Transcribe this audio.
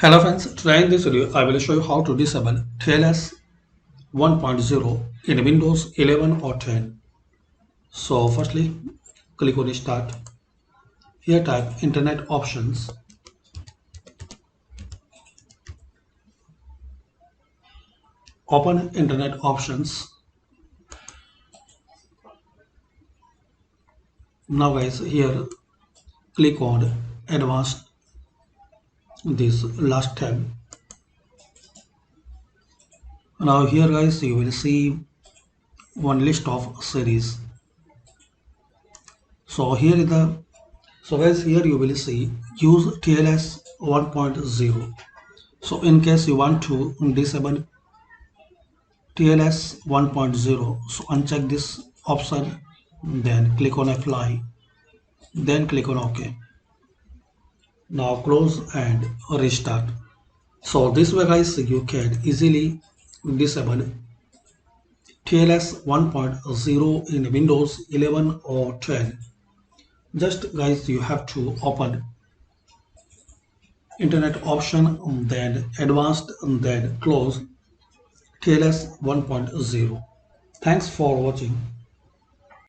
Hello friends, today in this video I will show you how to disable TLS 1.0 in Windows 11 or 10. So firstly, click on Start. Here type Internet Options. Open Internet Options. Now guys, here click on Advanced, this last tab. Now here guys, you will see one list of series. So here is the so guys, here you will see Use TLS 1.0. So in case you want to disable TLS 1.0, so uncheck this option, then click on apply, then click on OK. Now close and restart. So this way guys, you can easily disable TLS 1.0 in Windows 11 or 10. Just guys, you have to open internet option, then advanced, then close TLS 1.0. Thanks for watching.